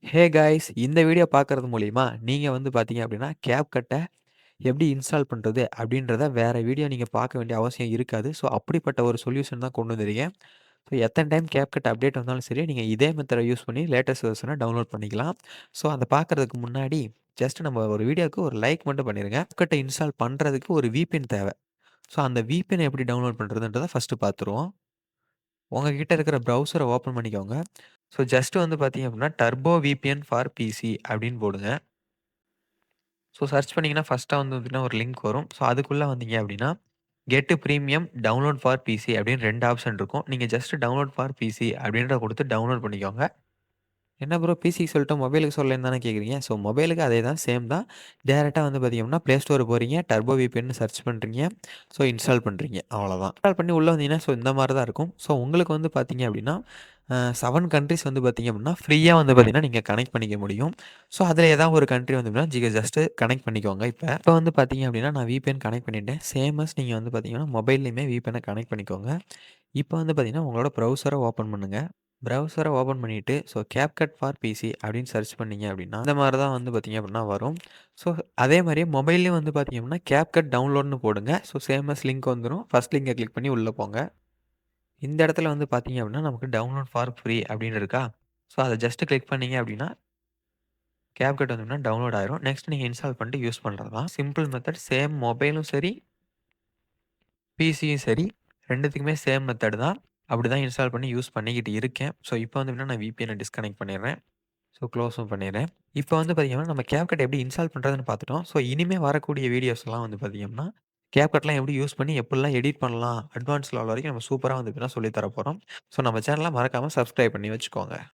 Hey guys! இந்த video பார்க்கறது மூலியமா, நீங்க வந்து பார்த்தீங்க அப்டின்னா, CapCutஅ எப்படி இன்ஸ்டால் பண்றது? அப்டின்றத வேற வீடியோ நீங்க பார்க்க வேண்டிய அவசியம் இருக்காது. ஸோ அப்படிப்பட்ட ஒரு சொல்யூஷன் தான் கொண்டு வந்திருக்கேன். ஸோ எத்தன டைம் CapCut அப்டேட் வந்தாலும் சரி, நீங்க இதே மெத்தட யூஸ் பண்ணி லேட்டஸ்ட் வெர்ஷன டவுன்லோட் பண்ணிக்கலாம். ஸோ அத பார்க்கறதுக்கு முன்னாடி, ஜஸ்ட் நம்ம ஒரு வீடியோக்கு ஒரு லைக் மட்டும் பண்ணிருங்க. CapCutஅ இன்ஸ்டால் பண்றதுக்கு ஒரு VPN தேவ. ஸோ அந்த VPN எப்படி டவுன்லோட் பண்றதுன்றத ஃபர்ஸ்ட்டு பார்த்துருவோம். உங்க கிட்ட இருக்கிற ப்ரௌசர ஓப்பன் பண்ணிக்கோங்க. ஸோ ஜஸ்ட் வந்து பார்த்தீங்க அப்டின்னா, டர்போ VPN ஃபார் பிசி அப்டின்னு போடுங்க. ஸோ சர்ச் பண்ணீங்கன்னா, ஃபர்ஸ்ட்டா வந்து பார்த்தீங்கன்னா, ஒரு லிங்க் வரும். ஸோ அதுக்குள்ள வந்தீங்க அப்டின்னா, get premium download for PC அப்டின்னு 2 ஆப்ஷன் இருக்கும். நீங்க ஜஸ்ட் டவுன்லோட் ஃபார் பிசி அப்டின்றத குடுத்து டவுன்லோட் பண்ணிக்கோங்க. என்ன ப்ரோ பிசிக்கு சொல்லிட்டு மொபைலுக்கு சொல்லலன்னு தானே கேட்குறீங்க? ஸோ மொபைலுக்கு அதே தான் சேம் தான். டைரக்ட்டா வந்து பார்த்தீங்கன்னா, Play Store போறீங்க. டர்போ VPN சர்ச் பண்றீங்க. ஸோ இன்ஸ்டால் பண்றீங்க. அவ்வளோதான். இன்ஸ்டால் பண்ணி உள்ள வந்தீங்கன்னா, ஸோ இந்த மாரி தான் இருக்கும். ஸோ உங்களுக்கு வந்து பார்த்தீங்க அப்டின்னா, 7 கண்ட்ரீஸ் வந்து பார்த்தீங்க அப்டின்னா, ஃப்ரீயா வந்து பார்த்தீங்கன்னா, நீங்க கனெக்ட் பண்ணிக்க முடியும். ஸோ அதில ஏதாவது ஒரு கண்ட்ரி வந்து ஜஸ்ட் கனெக்ட் பண்ணிக்கோங்க இப்ப. இப்ப வந்து பார்த்தீங்க அப்டின்னா, நான் VPN கனெக்ட் பண்ணிட்டேன். சேம் அஸ் நீங்க வந்து பார்த்தீங்கன்னா, மொபைல்லயுமே VPNஅ கனெக்ட் பண்ணிக்கோங்க. இப்ப வந்து பார்த்தீங்கன்னா, உங்களோட ப்ரௌசர ஓப்பன் பண்ணுங்க. ப்ரௌசர ஓப்பன் பண்ணிட்டு, ஸோ CapCut ஃபார் பிசி அப்படின்னு சர்ச் பண்ணீங்க அப்படின்னா, இந்த மாரி தான் வந்து பார்த்தீங்க அப்படின்னா வரும். ஸோ அதே மாரியே மொபைல்லயும் வந்து பார்த்தீங்க அப்படின்னா, CapCut டவுன்லோட்ன்னு போடுங்க. ஸோ சேம் அஸ் லிங்க் வந்துரும். ஃபர்ஸ்ட் லிங்க கிளிக் பண்ணி உள்ள போங்க. இந்த இடத்துல வந்து பார்த்தீங்க அப்படின்னா, நமக்கு டவுன்லோட் ஃபார் ஃப்ரீ அப்படின்னு இருக்கா? ஸோ அத ஜஸ்ட் கிளிக் பண்ணீங்க அப்படின்னா, CapCut வந்தோனே டவுன்லோட் ஆயிரும். நெக்ஸ்ட் நீங்க இன்ஸ்டால் பண்ணிட்டு யூஸ் பண்றது தான். Simple method. சேம் மொபைலும் சரி, பிசியும் சரி 2த்துக்குமே சேம் மெத்தட் தான். அப்படிதான் இன்ஸ்டால் பண்ணி யூஸ் பண்ணிக்கிட்டு இருக்கேன். ஸோ இப்போ வந்து எப்படின்னா, நான் VPNஅ டிஸ்கனெக்ட் பண்ணிடுறேன். ஸோ க்ளோஸும் பண்ணிடுறேன். இப்போ வந்து பார்த்தீங்கன்னா, நம்ம CapCut எப்படி இன்ஸ்டால் பண்றதுன்னு பார்த்துட்டோம். ஸோ இனிமே வரக்கூடிய வீடியோஸ்லாம் வந்து பார்த்தீங்கன்னா, CapCutலாம் எப்படி யூஸ் பண்ணி எப்படிலாம் எடிட் பண்ணலாம், அட்வான்ஸ் லெவல் வரைக்கும் நம்ம சூப்பரா வந்து பார்த்தீங்கன்னா சொல்லி தர போறோம். ஸோ நம்ம சேனல மறக்காம சப்ஸ்கிரைப் பண்ணி வச்சுக்கோங்க.